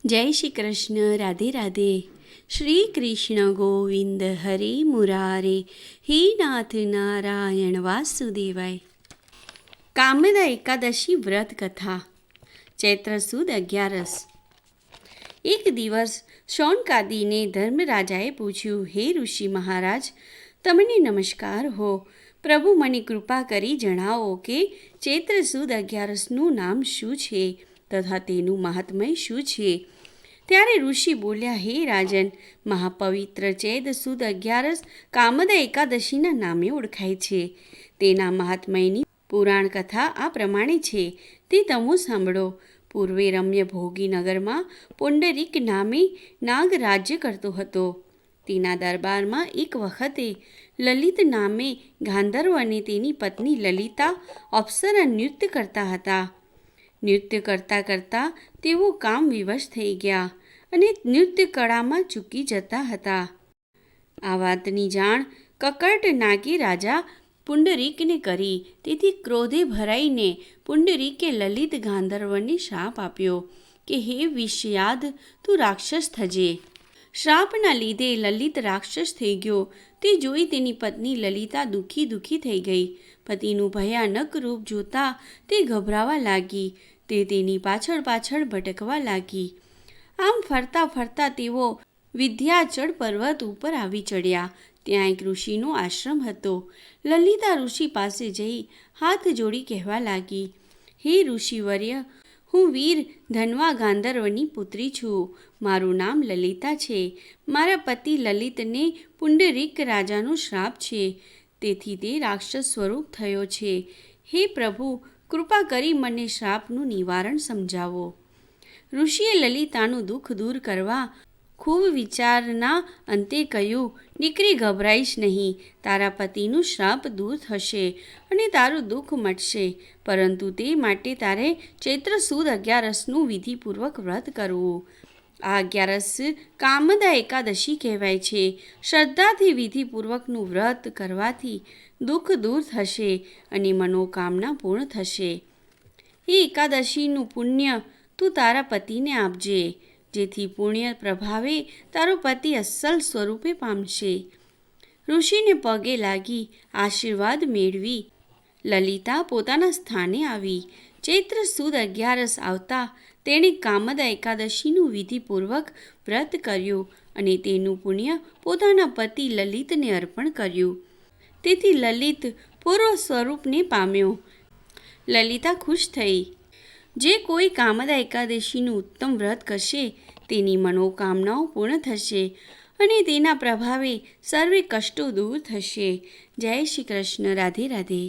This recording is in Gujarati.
જય શ્રી કૃષ્ણ. રાધે રાધે. શ્રી કૃષ્ણ ગોવિંદ હરે મુરારે, હે નાથ નારાયણ વાસુદેવાય. કામદા એકાદશી વ્રત કથા. ચૈત્ર સુદ 11. એક દિવસ શૌનકાદિને ધર્મરાજાએ પૂછ્યું, હે ઋષિ મહારાજ, તમને નમસ્કાર હો. પ્રભુ, મને કૃપા કરી જણાવો કે ચૈત્ર સુદ 11નું નામ શું છે તથા તેનું મહાત્મય શું છે. ત્યારે ઋષિ બોલ્યા, હે રાજન, મહાપવિત્ર ચૈત સુદ 11 કામદા એકાદશીના નામે ઓળખાય છે. તેના મહાત્મયની પુરાણ કથા આ પ્રમાણે છે, તે તમે સાંભળો. પૂર્વે રમ્ય ભોગી નગરમાં પુંડરીક નામે નાગ રાજ્ય કરતો હતો. તેના દરબારમાં એક વખતે લલિત નામે ગાંધર્વ અને તેની પત્ની લલિતા અપ્સરા નૃત્ય કરતા હતા. નૃત્ય કરતાં કરતાં તેઓ કામ વિવશ થઈ ગયા અને નૃત્ય કળામાં ચૂકી જતા હતા. આ વાતની જાણ કકટ નાગે રાજા પુંડરીકને કરી. તેથી ક્રોધે ભરાઈને પુંડરીકે લલિત ગાંધર્વને શ્રાપ આપ્યો કે હે વિષયાદ, તું રાક્ષસ થજે. શ્રાપના લીધે લલિત રાક્ષસ થઈ ગયો. તે જોઈ તેની પત્ની લલિતા દુઃખી થઈ ગઈ. પતિનું ભયાનક રૂપ જોતા તે ગભરાવા લાગી. તે તેની પાછળ ભટકવા લાગી. આમ ફરતા ફરતા તેઓ વિંધ્યાચળ પર્વત ઉપર આવી ચડ્યા. ત્યાં એક ઋષિનો આશ્રમ હતો. લલિતા ઋષિ પાસે જઈ હાથ જોડી કહેવા લાગી, હે ઋષિવર્ય, હું વીર ધનવા ગાંધર્વની પુત્રી છું. મારું નામ લલિતા છે. મારા પતિ લલિતને પુંડરીક રાજાનો શ્રાપ છે, તેથી તે રાક્ષસ સ્વરૂપ થયો છે. હે પ્રભુ, કૃપા કરી મને શ્રાપનું નિવારણ સમજાવો. ઋષિએ લલિતાનું દુઃખ દૂર કરવા ખૂબ વિચારના અંતે કહ્યું, દીકરી, ગભરાઈશ નહીં. તારા પતિનું શ્રાપ દૂર થશે અને તારું દુઃખ મટશે, પરંતુ તે માટે તારે ચૈત્ર સુદ 11નું વિધિપૂર્વક વ્રત કરવું. આ 11 કામદા એકાદશી કહેવાય છે. શ્રદ્ધાથી વિધિપૂર્વકનું વ્રત કરવાથી દુઃખ દૂર થશે અને મનોકામના પૂર્ણ થશે. એ એકાદશીનું પુણ્ય તું તારા પતિને આપજે, જેથી પુણ્ય પ્રભાવે તારો પતિ અસલ સ્વરૂપે પામશે. ઋષિને પગે લાગી આશીર્વાદ મેળવી લલિતા પોતાના સ્થાને આવી. ચૈત્ર સુદ 11 આવતા તેણે કામદા એકાદશીનું વિધિપૂર્વક વ્રત કર્યું અને તેનું પુણ્ય પોતાના પતિ લલિતને અર્પણ કર્યું. તેથી લલિત પૂર્વ સ્વરૂપને પામ્યો. લલિતા ખુશ થઈ. જે કોઈ કામદા એકાદશીનું ઉત્તમ વ્રત કરશે તેની મનોકામનાઓ પૂર્ણ થશે અને તેના પ્રભાવે સર્વે કષ્ટો દૂર થશે. જય શ્રી કૃષ્ણ. રાધે રાધે.